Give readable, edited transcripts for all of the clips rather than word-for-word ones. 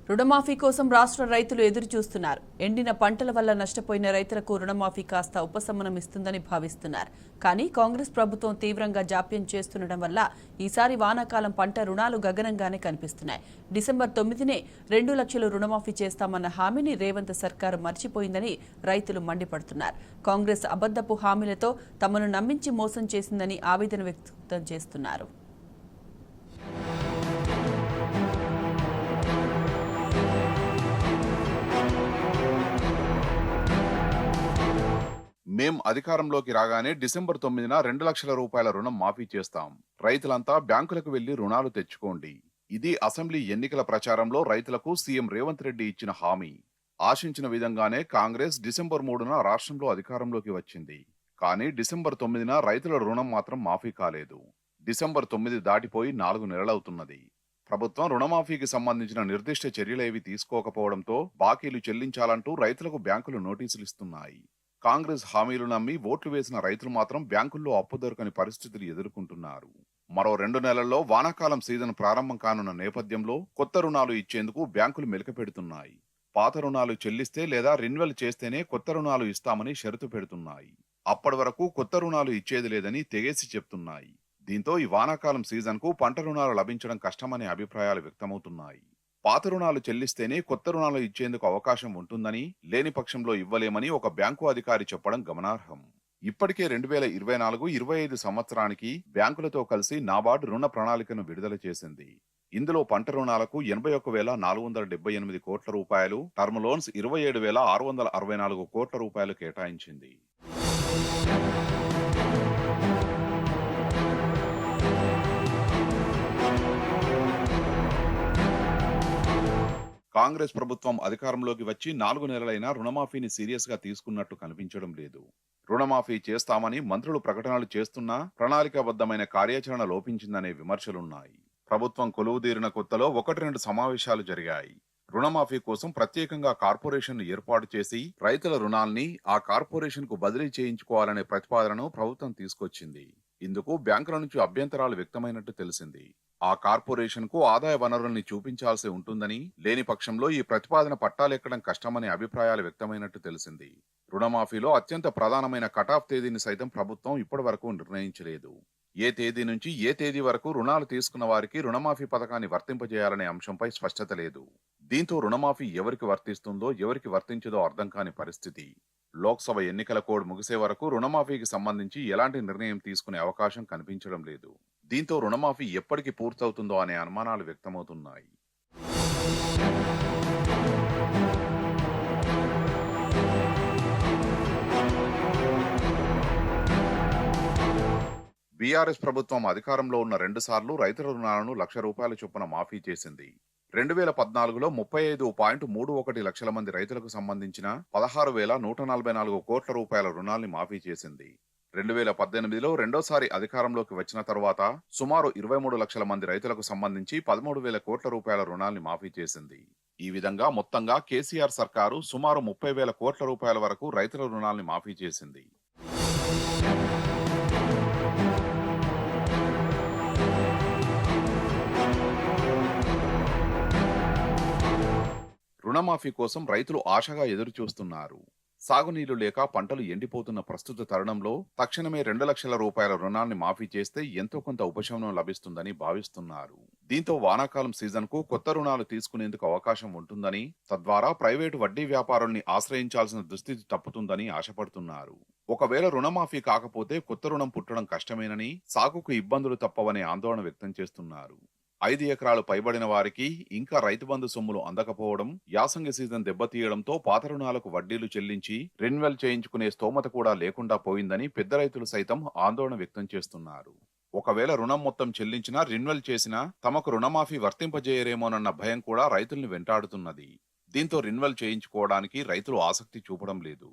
రుణమాఫీ కోసం రాష్ట్ర రైతులు ఎదురు చూస్తున్నారు. ఎండిన పంటల వల్ల నష్టపోయిన రైతులకు రుణమాఫీ కాస్త ఉపశమనం ఇస్తుందని భావిస్తున్నారు. కానీ కాంగ్రెస్ ప్రభుత్వం తీవ్రంగా జాప్యం చేస్తుండడం వల్ల ఈసారి వానాకాలం పంట రుణాలు గగనంగానే కనిపిస్తున్నాయి. డిసెంబర్ 9నే 2 లక్షలు రుణమాఫీ చేస్తామన్న హామీని రేవంత్ సర్కారు మర్చిపోయిందని రైతులు మండిపడుతున్నారు. కాంగ్రెస్ అబద్ధపు హామీలతో తమను నమ్మించి మోసం చేసిందని ఆవేదన వ్యక్తం చేస్తున్నారు. మేం అధికారంలోకి రాగానే డిసెంబర్ 9న 2 లక్షల రూపాయల రుణం మాఫీ చేస్తాం. రైతులంతా బ్యాంకులకు వెళ్లి రుణాలు తెచ్చుకోండి. ఇది అసెంబ్లీ ఎన్నికల ప్రచారంలో రైతులకు సీఎం రేవంత్ రెడ్డి ఇచ్చిన హామీ. ఆశించిన విధంగానే కాంగ్రెస్ డిసెంబర్ 3న రాష్ట్రంలో అధికారంలోకి వచ్చింది. కానీ డిసెంబర్ 9న రైతుల రుణం మాత్రం మాఫీ కాలేదు. డిసెంబర్ 9 దాటిపోయి 4 నెలలవుతున్నది. ప్రభుత్వం రుణమాఫీకి సంబంధించిన నిర్దిష్ట చర్యలేవి తీసుకోకపోవడంతో బాకీలు చెల్లించాలంటూ రైతులకు బ్యాంకులు నోటీసులు ఇస్తున్నాయి. కాంగ్రెస్ హామీలు నమ్మి ఓట్లు వేసిన రైతులు మాత్రం బ్యాంకుల్లో అప్పు దొరకని పరిస్థితులు ఎదుర్కొంటున్నారు. మరో 2 నెలల్లో వానాకాలం సీజన్ ప్రారంభం కానున్న నేపథ్యంలో కొత్త రుణాలు ఇచ్చేందుకు బ్యాంకులు మెలికపెడుతున్నాయి. పాత రుణాలు చెల్లిస్తే లేదా రెన్యువల్ చేస్తేనే కొత్త రుణాలు ఇస్తామని షరతు పెడుతున్నాయి. అప్పటి వరకు కొత్త రుణాలు ఇచ్చేది లేదని తెగేసి చెప్తున్నాయి. దీంతో ఈ వానాకాలం సీజన్కు పంట రుణాలు లభించడం కష్టమనే అభిప్రాయాలు వ్యక్తమవుతున్నాయి. పాత రుణాలు చెల్లిస్తేనే కొత్త రుణాలు ఇచ్చేందుకు అవకాశం ఉంటుందని, లేని పక్షంలో ఇవ్వలేమని ఒక బ్యాంకు అధికారి చెప్పడం గమనార్హం. ఇప్పటికే 2024-25 సంవత్సరానికి బ్యాంకులతో కలిసి నాబార్డు రుణ ప్రణాళికను విడుదల చేసింది. ఇందులో పంట రుణాలకు 81,478 కోట్ల రూపాయలు, టర్మ్ లోన్స్ 27,664 కోట్ల రూపాయలు కేటాయించింది. కాంగ్రెస్ ప్రభుత్వం అధికారంలోకి వచ్చి 4 నెలలైనా రుణమాఫీని సీరియస్ గా తీసుకున్నట్టు కనిపించడం లేదు. రుణమాఫీ చేస్తామని మంత్రులు ప్రకటనలు చేస్తున్నా ప్రణాళికాబద్ధమైన కార్యాచరణ లోపించిందనే విమర్శలున్నాయి. ప్రభుత్వం కొలువుదీరిన కొత్తలో 1-2 సమావేశాలు జరిగాయి. రుణమాఫీ కోసం ప్రత్యేకంగా కార్పొరేషన్ ఏర్పాటు చేసి రైతుల రుణాల్ని ఆ కార్పొరేషన్ కు బదిలీ చేయించుకోవాలనే ప్రతిపాదనను ప్రభుత్వం తీసుకొచ్చింది. ఇందుకు బ్యాంకుల నుంచి అభ్యంతరాలు వ్యక్తమైనట్టు తెలిసింది. ఆ కార్పొరేషన్ కు ఆదాయ వనరుల్ని చూపించాల్సి ఉంటుందని, లేని పక్షంలో ఈ ప్రతిపాదన పట్టాలెక్కడం కష్టమనే అభిప్రాయాలు వ్యక్తమైనట్టు తెలిసింది. రుణమాఫీలో అత్యంత ప్రధానమైన కటాఫ్ తేదీని సైతం ప్రభుత్వం ఇప్పటి వరకు నిర్ణయించలేదు. ఏ తేదీ నుంచి ఏ తేదీ వరకు రుణాలు తీసుకున్న వారికి రుణమాఫీ పథకాన్ని వర్తింపజేయాలనే అంశంపై స్పష్టత లేదు. దీంతో రుణమాఫీ ఎవరికి వర్తిస్తుందో ఎవరికి వర్తించదో అర్థం కాని పరిస్థితి. లోక్సభ ఎన్నికల కోడ్ ముగిసే వరకు రుణమాఫీకి సంబంధించి ఎలాంటి నిర్ణయం తీసుకునే అవకాశం కనిపించడం లేదు. దీంతో రుణమాఫీ ఎప్పటికి పూర్తవుతుందో అనే అనుమానాలు వ్యక్తమవుతున్నాయి. బీఆర్ఎస్ ప్రభుత్వం అధికారంలో ఉన్న 2 సార్లు రైతుల రుణాలను 1 లక్ష రూపాయల చొప్పున మాఫీ చేసింది. 2014లో 35.31 లక్షల మంది రైతులకు సంబంధించిన 16,144 కోట్ల రూపాయల రుణాల్ని మాఫీ చేసింది. 2018లో రెండోసారి అధికారంలోకి వచ్చిన తర్వాత సుమారు 23 లక్షల మంది రైతులకు సంబంధించి 13,000 కోట్ల రూపాయల రుణాల్ని మాఫీ చేసింది. ఈ విధంగా మొత్తంగా కేసీఆర్ సర్కారు సుమారు 30,000 కోట్ల రూపాయల వరకు రైతుల రుణాల్ని మాఫీ చేసింది. రుణమాఫీ కోసం రైతులు ఆశగా ఎదురు చూస్తున్నారు. సాగునీళ్లు లేక పంటలు ఎండిపోతున్న ప్రస్తుత తరుణంలో తక్షణమే 2 లక్షల రూపాయల రుణాన్ని మాఫీ చేస్తే ఎంతో కొంత ఉపశమనం లభిస్తుందని భావిస్తున్నారు. దీంతో వానాకాలం సీజన్ కు కొత్త రుణాలు తీసుకునేందుకు అవకాశం ఉంటుందని, తద్వారా ప్రైవేటు వడ్డీ వ్యాపారుల్ని ఆశ్రయించాల్సిన దుస్థితి తప్పుతుందని ఆశపడుతున్నారు. ఒకవేళ రుణమాఫీ కాకపోతే కొత్త రుణం పుట్టడం కష్టమేనని, సాగుకు ఇబ్బందులు తప్పవనే ఆందోళన వ్యక్తం చేస్తున్నారు. 5 ఎకరాలు పైబడిన వారికి ఇంకా రైతు బంధు సొమ్ములు అందకపోవడం, యాసంగి సీజన్ దెబ్బతీయడంతో పాత రుణాలకు వడ్డీలు చెల్లించి రెన్యువల్ చేయించుకునే స్తోమత కూడా లేకుండా పోయిందని పెద్ద రైతులు సైతం ఆందోళన వ్యక్తం చేస్తున్నారు. ఒకవేళ రుణం మొత్తం చెల్లించినా రెన్యువల్ చేసినా తమకు రుణమాఫీ వర్తింపజేయరేమోనన్న భయం కూడా రైతుల్ని వెంటాడుతున్నది. దీంతో రెన్యువల్ చేయించుకోవడానికి రైతులు ఆసక్తి చూపడం లేదు.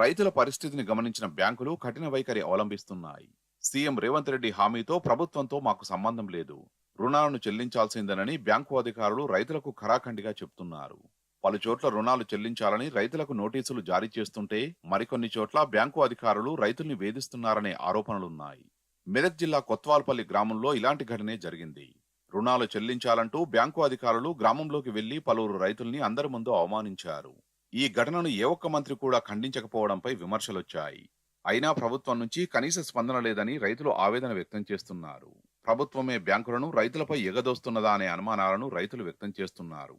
రైతుల పరిస్థితిని గమనించిన బ్యాంకులు కఠిన వైఖరి అవలంబిస్తున్నాయి. సీఎం రేవంత్ రెడ్డి హామీతో ప్రభుత్వంతో మాకు సంబంధం లేదు, రుణాలను చెల్లించాల్సిందేనని బ్యాంకు అధికారులు రైతులకు ఖరాఖండిగా చెప్తున్నారు. పలు చోట్ల రుణాలు చెల్లించాలని రైతులకు నోటీసులు జారీ చేస్తుంటే మరికొన్ని చోట్ల బ్యాంకు అధికారులు రైతుల్ని వేధిస్తున్నారనే ఆరోపణలున్నాయి. మెదక్ జిల్లా కొత్వాల్పల్లి గ్రామంలో ఇలాంటి ఘటనే జరిగింది. రుణాలు చెల్లించాలంటూ బ్యాంకు అధికారులు గ్రామంలోకి వెళ్లి పలువురు రైతుల్ని అందరి ముందు అవమానించారు. ఈ ఘటనను ఏ ఒక్క మంత్రి కూడా ఖండించకపోవడంపై విమర్శలొచ్చాయి. అయినా ప్రభుత్వం నుంచి కనీస స్పందన లేదని రైతులు ఆవేదన వ్యక్తం చేస్తున్నారు. ప్రభుత్వమే బ్యాంకులను రైతులపై ఎగదోస్తున్నదా అనే అనుమానాలను రైతులు వ్యక్తం చేస్తున్నారు.